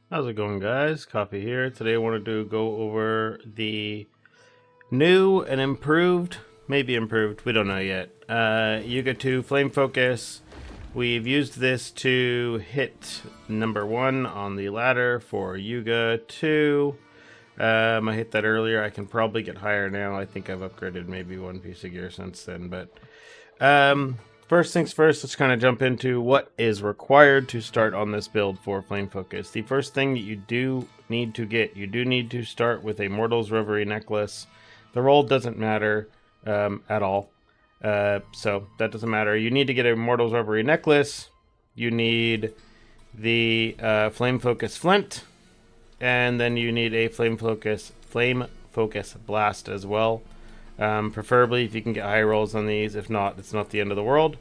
How's it going, guys? Coffee here. Today I wanted to go over the new and improved, maybe improved, we don't know yet, Youga 2 Flame Focus. We've used this to hit number 1 on the ladder for Youga 2. I hit that earlier. I can probably get higher now. I think I've upgraded maybe one piece of gear since then, but first things first, let's kind of jump into what is required to start on this build for Flame Focus. The first thing that you do need to start with a Mortal's Reverie necklace. The roll doesn't matter at all, so that doesn't matter. You need to get a Mortal's Reverie necklace. You need the Flame Focus flint, and then you need a Flame Focus blast as well. Preferably if you can get high rolls on these. If not, it's not the end of the world.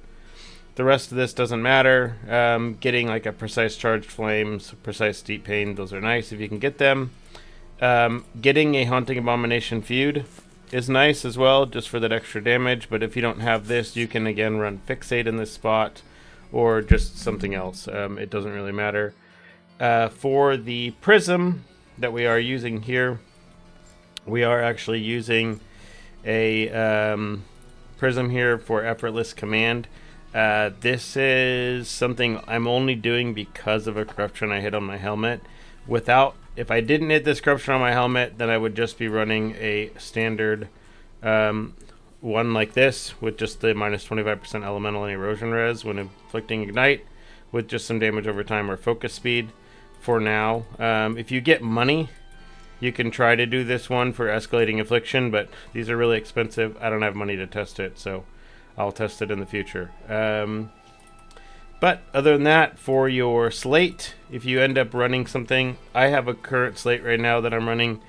The rest of this doesn't matter. Getting like a precise charged flames, precise deep pain, those are nice if you can get them. Getting a Haunting Abomination feud is nice as well, just for that extra damage. But if you don't have this, you can again run Fixate in this spot, or just something else. It doesn't really matter. For the Prism that we are using here, we are actually using a Prism here for effortless command. This is something I'm only doing because of a corruption I hit on my helmet. If I didn't hit this corruption on my helmet, then I would just be running a standard one like this with just the minus 25% elemental and erosion res when inflicting ignite, with just some damage over time or focus speed for now. If you get money, you can try to do this one for escalating affliction, but these are really expensive. I don't have money to test it, so I'll test it in the future. But other than that, for your slate, if you end up running something, I have a current slate right now that I'm running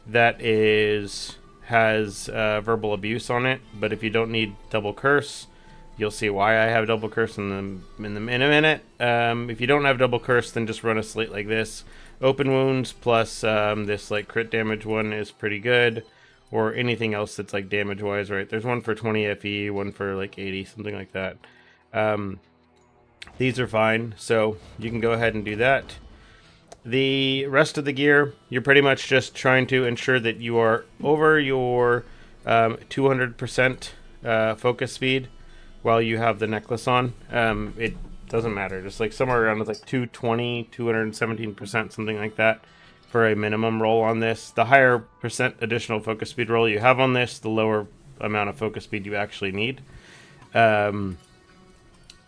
that has verbal abuse on it. But if you don't need double curse, you'll see why I have double curse in a minute. If you don't have double curse, then just run a slate like this. Open wounds plus this like crit damage one is pretty good, or anything else that's like damage wise, right? There's one for 20 FE, one for like 80, something like that. These are fine, so you can go ahead and do that. The rest of the gear, you're pretty much just trying to ensure that you are over your 200% focus speed while you have the necklace on. It doesn't matter, just like somewhere around like 220, 217%, something like that for a minimum roll on this. The higher percent additional focus speed roll you have on this, the lower amount of focus speed you actually need to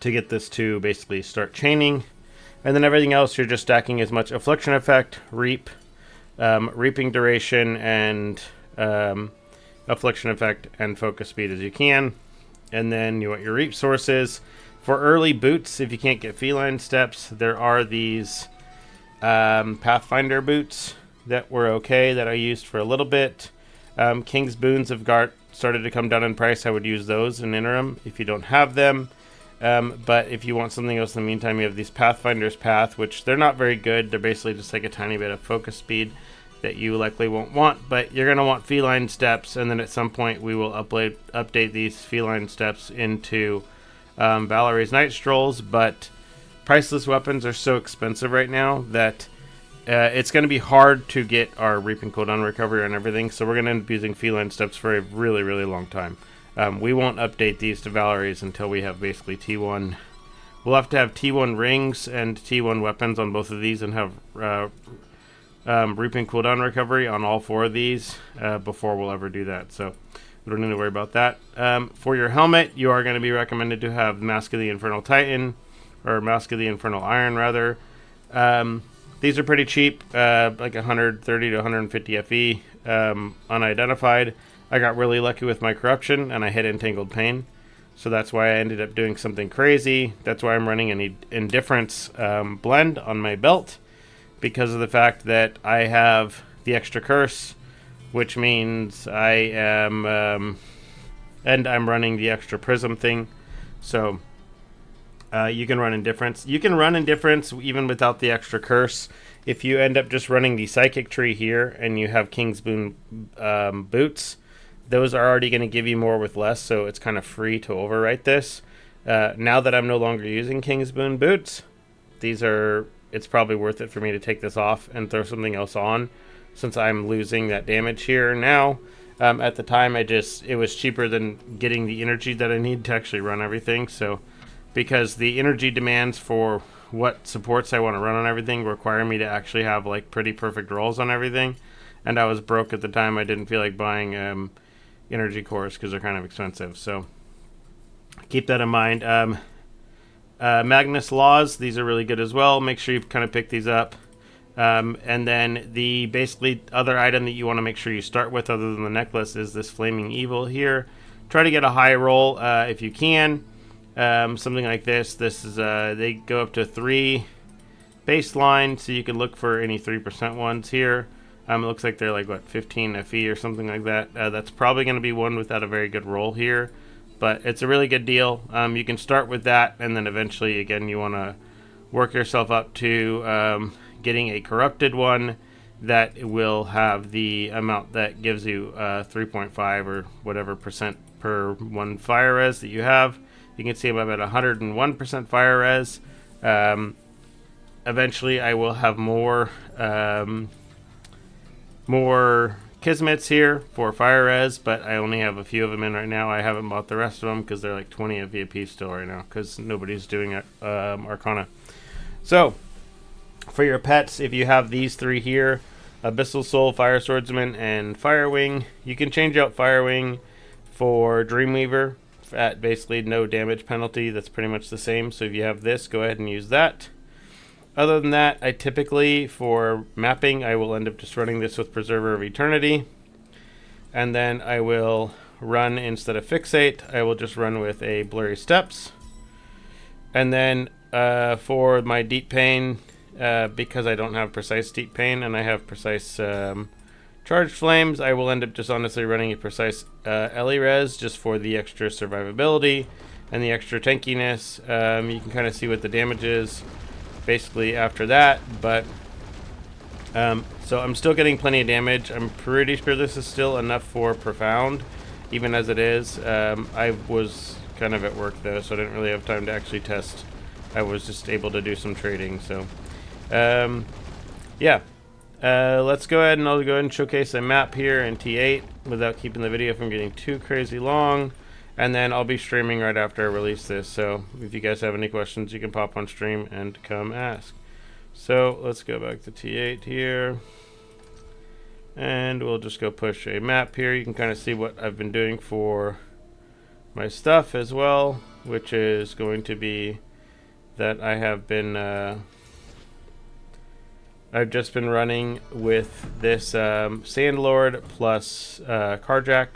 get this to basically start chaining. And then everything else, you're just stacking as much affliction effect, reaping duration, and affliction effect and focus speed as you can. And then you want your reap sources. For early boots, if you can't get feline steps, there are these Pathfinder boots that were okay that I used for a little bit. King's Boons have started to come down in price. I would use those in interim if you don't have them. But if you want something else in the meantime, you have these Pathfinder's Path, which they're not very good. They're basically just like a tiny bit of focus speed that you likely won't want, but you're going to want feline steps, and then at some point we will update these feline steps into Valerie's Night Strolls. But priceless weapons are so expensive right now that it's going to be hard to get our Reaping Cooldown recovery on everything, so we're going to end up using feline steps for a really, really long time. We won't update these to Valerie's until we have basically T1. We'll have to have T1 rings and T1 weapons on both of these and have Reaping Cooldown recovery on all 4 of these before we'll ever do that. So we don't need to worry about that. For your helmet, you are going to be recommended to have Mask of the Infernal Titan, or Mask of the Infernal Iron, rather. These are pretty cheap, like 130 to 150 FE, unidentified. I got really lucky with my corruption, and I hit Entangled Pain. So that's why I ended up doing something crazy. That's why I'm running an Indifference blend on my belt, because of the fact that I have the extra curse, which means I am... and I'm running the extra Prism thing. So you can run Indifference. You can run Indifference even without the extra curse. If you end up just running the Psychic Tree here, and you have King's Boon boots, those are already going to give you more with less, so it's kind of free to overwrite this. Now that I'm no longer using King's Boon boots, these are it's probably worth it for me to take this off and throw something else on, since I'm losing that damage here now. At the time, it was cheaper than getting the energy that I need to actually run everything. So, because the energy demands for what supports I want to run on everything require me to actually have like pretty perfect rolls on everything, and I was broke at the time. I didn't feel like buying energy cores because they're kind of expensive. So keep that in mind. Magnus Laws, these are really good as well. Make sure you kind of pick these up. And then the basically other item that you want to make sure you start with, other than the necklace, is this Flaming Evil here. Try to get a high roll if you can. Something like this. This is they go up to 3 baseline, so you can look for any 3% ones here. It looks like they're like what, 15 FE or something like that. That's probably going to be one without a very good roll here, but it's a really good deal. You can start with that, and then eventually, again, you want to work yourself up to getting a corrupted one that will have the amount that gives you 3.5 or whatever percent per one fire res that you have. You can see I'm at 101% fire res. Eventually I will have more Kismets here for fire res, but I only have a few of them in right now. I haven't bought the rest of them because they're like 20 of VIP still right now because nobody's doing Arcana. So for your pets, if you have these 3 here, Abyssal Soul, Fire Swordsman, and Firewing, you can change out Firewing for Dreamweaver at basically no damage penalty. That's pretty much the same. So if you have this, go ahead and use that. Other than that, I typically, for mapping, I will end up just running this with Preserver of Eternity. And then I will run, instead of Fixate, I will just run with a Blurry Steps. And then for my Deep Pain, because I don't have Precise Deep Pain and I have Precise Charged Flames, I will end up just honestly running a Precise Ellie Res just for the extra survivability and the extra tankiness. You can kind of see what the damage is basically after that, but so I'm still getting plenty of damage. I'm pretty sure this is still enough for Profound, even as it is. I was kind of at work though, so I didn't really have time to actually test. I was just able to do some trading, so yeah. Let's go ahead and I'll go ahead and showcase a map here in T8 without keeping the video from getting too crazy long. And then I'll be streaming right after I release this. So if you guys have any questions, you can pop on stream and come ask. So let's go back to T8 here. And we'll just go push a map here. You can kind of see what I've been doing for my stuff as well, which is going to be that I have been I've just been running with this Sandlord plus Carjack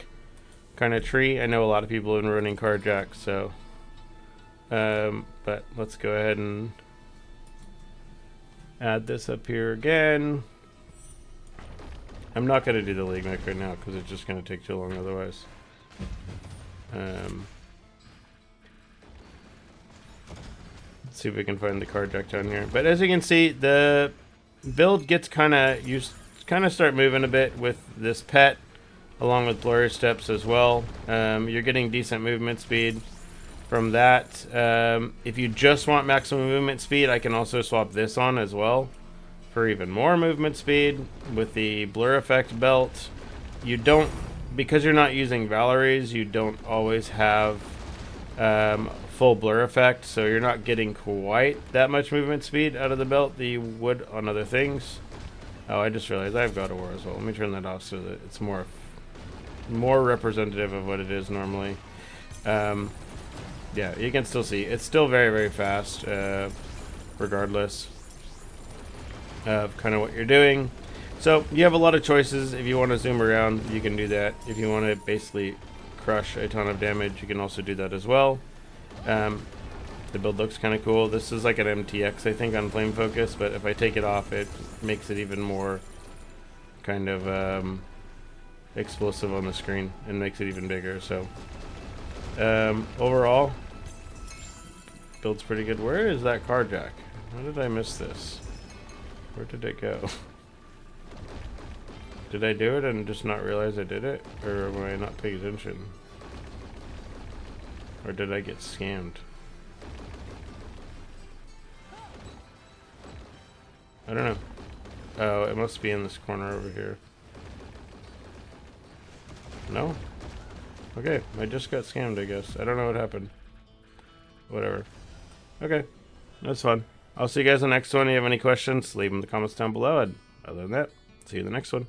kind of tree. I know a lot of people have been running Carjack, so but let's go ahead and add this up here again. I'm not going to do the League Mech right now because it's just going to take too long otherwise. Let's see if we can find the Carjack down here. But as you can see, the build gets kind of, you kind of start moving a bit with this pet along with Blurry Steps as well. You're getting decent movement speed from that. If you just want maximum movement speed, I can also swap this on as well for even more movement speed with the blur effect belt. You don't, because you're not using Valerie's, you don't always have full blur effect, so you're not getting quite that much movement speed out of the belt that you would on other things. Oh, I just realized I've got a war as well. Let me turn that off so that it's more representative of what it is normally. Yeah, you can still see it's still very, very fast, regardless of kind of what you're doing. So you have a lot of choices. If you want to zoom around, you can do that. If you want to basically crush a ton of damage, you can also do that as well. The build looks kind of cool. This is like an MTX, I think, on Flame Focus, but if I take it off, it makes it even more kind of explosive on the screen and makes it even bigger. So overall, build's pretty good. Where is that Carjack? How did I miss this? Where did it go? Did I do it and just not realize I did it? Or am I not paying attention? Or did I get scammed? I don't know. Oh, it must be in this corner over here. No? Okay, I just got scammed, I guess. I don't know what happened. Whatever. Okay, that's fun. I'll see you guys in the next one. If you have any questions, leave them in the comments down below. And other than that, see you in the next one.